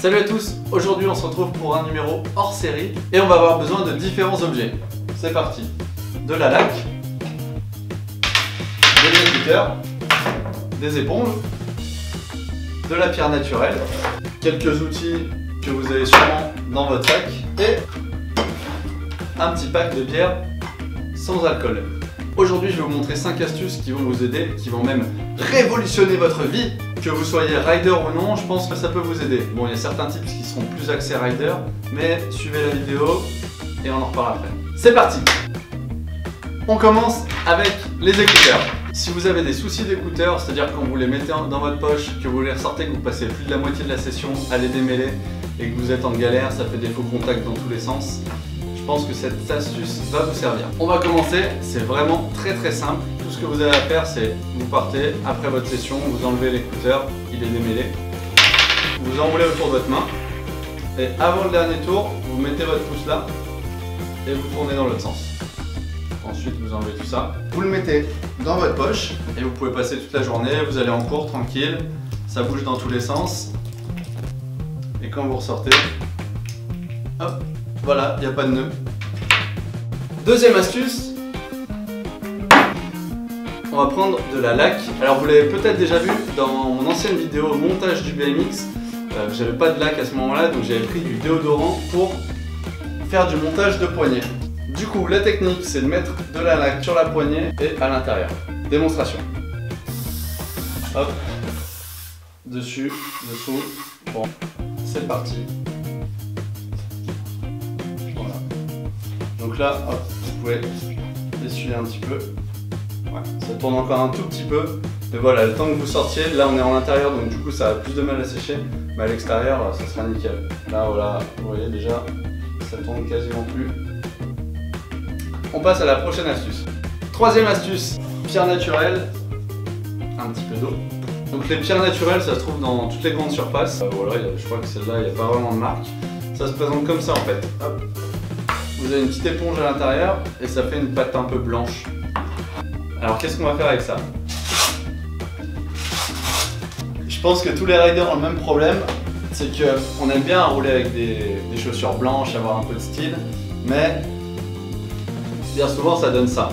Salut à tous, aujourd'hui on se retrouve pour un numéro hors série et on va avoir besoin de différents objets. C'est parti. De la laque, des écouteurs, des éponges, de la pierre naturelle, quelques outils que vous avez sûrement dans votre sac et un petit pack de bière sans alcool. Aujourd'hui je vais vous montrer 5 astuces qui vont vous aider, qui vont même révolutionner votre vie. Que vous soyez rider ou non, je pense que ça peut vous aider. Bon, il y a certains tips qui seront plus axés rider, mais suivez la vidéo et on en reparle après. C'est parti! On commence avec les écouteurs. Si vous avez des soucis d'écouteurs, c'est-à-dire quand vous les mettez dans votre poche, que vous les ressortez, que vous passez plus de la moitié de la session à les démêler et que vous êtes en galère, ça fait des faux contacts dans tous les sens, je pense que cette astuce va vous servir. On va commencer, c'est vraiment très simple. Tout ce que vous avez à faire, c'est vous partez après votre session, vous enlevez l'écouteur, il est démêlé, vous enroulez autour de votre main et avant le dernier tour, vous mettez votre pouce là et vous tournez dans l'autre sens. Ensuite, vous enlevez tout ça, vous le mettez dans votre poche et vous pouvez passer toute la journée, vous allez en cours tranquille, ça bouge dans tous les sens et quand vous ressortez, hop, voilà, il n'y a pas de nœud. Deuxième astuce, on va prendre de la laque. Alors vous l'avez peut-être déjà vu dans mon ancienne vidéo montage du BMX, j'avais pas de laque à ce moment-là, donc j'avais pris du déodorant pour faire du montage de poignet. Du coup, la technique, c'est de mettre de la laque sur la poignée et à l'intérieur. Démonstration. Hop, dessus, dessous. Bon, c'est parti. Voilà. Donc là, hop, vous pouvez essuyer un petit peu. Ouais, ça tourne encore un tout petit peu. Mais voilà, le temps que vous sortiez, là on est en intérieur, donc du coup ça a plus de mal à sécher. Mais à l'extérieur, ça sera nickel. Là, voilà, vous voyez déjà, ça tourne quasiment plus. On passe à la prochaine astuce. Troisième astuce, pierre naturelle, un petit peu d'eau. Donc les pierres naturelles, ça se trouve dans toutes les grandes surfaces. Voilà, je crois que celle-là, il n'y a pas vraiment de marque. Ça se présente comme ça en fait. Hop. Vous avez une petite éponge à l'intérieur et ça fait une pâte un peu blanche. Alors qu'est-ce qu'on va faire avec ça? Je pense que tous les riders ont le même problème, c'est qu'on aime bien rouler avec des chaussures blanches, avoir un peu de style, mais bien souvent ça donne ça.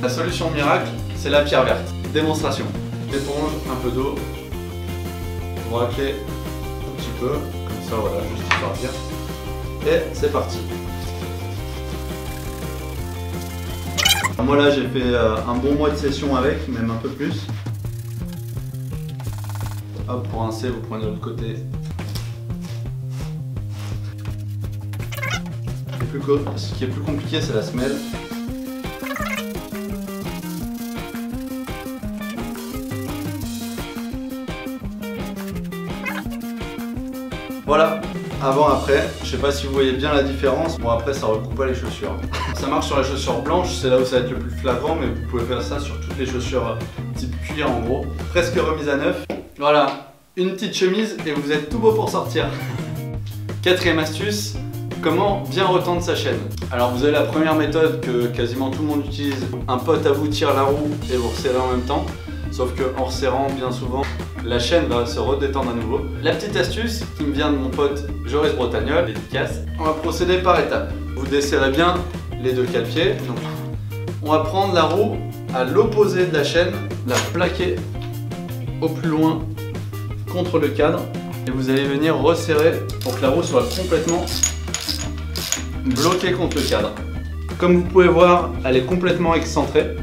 La solution miracle, c'est la pierre verte. Démonstration. Éponge, un peu d'eau, vous raclez un petit peu, comme ça voilà, juste pour partir. Et c'est parti. Moi là j'ai fait un bon mois de session avec, même un peu plus. Hop, pour rincer, vous prenez de l'autre côté. Ce qui est plus compliqué, c'est la semelle. Voilà, avant, après, je sais pas si vous voyez bien la différence. Bon, après, ça recoupe pas les chaussures. Ça marche sur les chaussures blanches, c'est là où ça va être le plus flagrant, mais vous pouvez faire ça sur toutes les chaussures type cuir en gros. Presque remise à neuf. Voilà, une petite chemise et vous êtes tout beau pour sortir. Quatrième astuce, comment bien retendre sa chaîne. Alors vous avez la première méthode que quasiment tout le monde utilise. Un pote à vous tire la roue et vous resserrez en même temps. Sauf qu'en resserrant bien souvent, la chaîne va se redétendre à nouveau. La petite astuce qui me vient de mon pote Joris Bretagnol, dédicace. On va procéder par étapes. Vous desserrez bien les deux cale-pieds. Donc on va prendre la roue à l'opposé de la chaîne, la plaquer au plus loin contre le cadre et vous allez venir resserrer pour que la roue soit complètement bloquée contre le cadre. Comme vous pouvez voir, elle est complètement excentrée.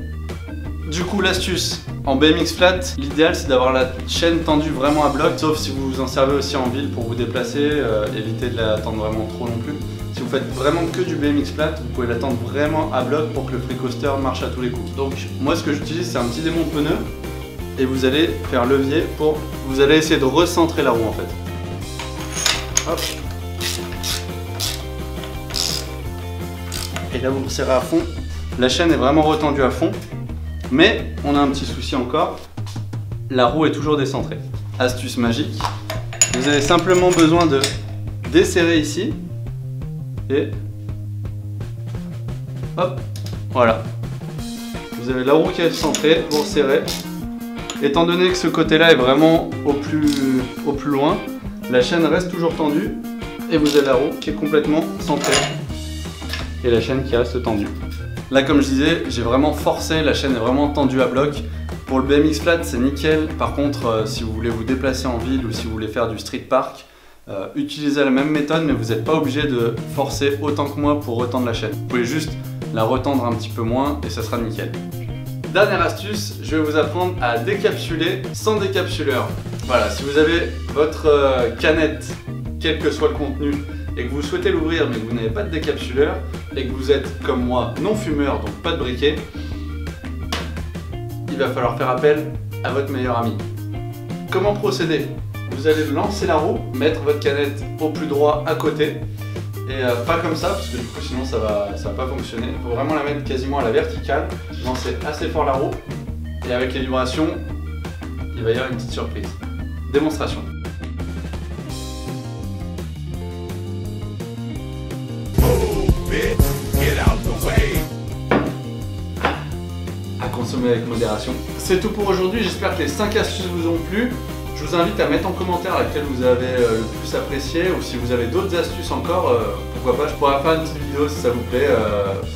Du coup, l'astuce en BMX flat, l'idéal c'est d'avoir la chaîne tendue vraiment à bloc, sauf si vous vous en servez aussi en ville pour vous déplacer, évitez de la tendre vraiment trop non plus. Si vous faites vraiment que du BMX flat, vous pouvez la tendre vraiment à bloc pour que le free coaster marche à tous les coups. Donc moi ce que j'utilise c'est un petit démon de pneu et vous allez faire levier pour... Vous allez essayer de recentrer la roue en fait. Hop. Et là vous resserrez à fond. La chaîne est vraiment retendue à fond. Mais on a un petit souci encore. La roue est toujours décentrée. Astuce magique. Vous avez simplement besoin de desserrer ici. Et hop, voilà. Vous avez la roue qui est centrée, vous resserrez. Étant donné que ce côté-là est vraiment au plus loin, la chaîne reste toujours tendue et vous avez la roue qui est complètement centrée et la chaîne qui reste tendue. Là, comme je disais, j'ai vraiment forcé, la chaîne est vraiment tendue à bloc. Pour le BMX flat, c'est nickel. Par contre, si vous voulez vous déplacer en ville ou si vous voulez faire du street park, utilisez la même méthode, mais vous n'êtes pas obligé de forcer autant que moi pour retendre la chaîne. Vous pouvez juste la retendre un petit peu moins et ça sera nickel. Dernière astuce, je vais vous apprendre à décapsuler sans décapsuleur. Voilà, si vous avez votre canette, quel que soit le contenu, et que vous souhaitez l'ouvrir mais que vous n'avez pas de décapsuleur, et que vous êtes comme moi non fumeur, donc pas de briquet, il va falloir faire appel à votre meilleur ami. Comment procéder? Vous allez lancer la roue, mettre votre canette au plus droit à côté, et pas comme ça, parce que du coup sinon ça va pas fonctionner. Il faut vraiment la mettre quasiment à la verticale, lancer assez fort la roue, et avec les vibrations, il va y avoir une petite surprise. Démonstration. À consommer avec modération. C'est tout pour aujourd'hui, j'espère que les 5 astuces vous ont plu. Je vous invite à mettre en commentaire laquelle vous avez le plus apprécié, ou si vous avez d'autres astuces encore, pourquoi pas, je pourrais faire une petite vidéo si ça vous plaît,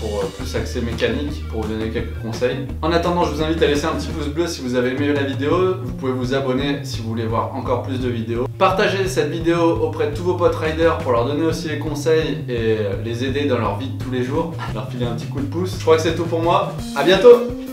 pour plus axé mécanique, pour vous donner quelques conseils. En attendant, je vous invite à laisser un petit pouce bleu si vous avez aimé la vidéo, vous pouvez vous abonner si vous voulez voir encore plus de vidéos. Partagez cette vidéo auprès de tous vos potes riders pour leur donner aussi les conseils et les aider dans leur vie de tous les jours, leur filer un petit coup de pouce. Je crois que c'est tout pour moi, à bientôt!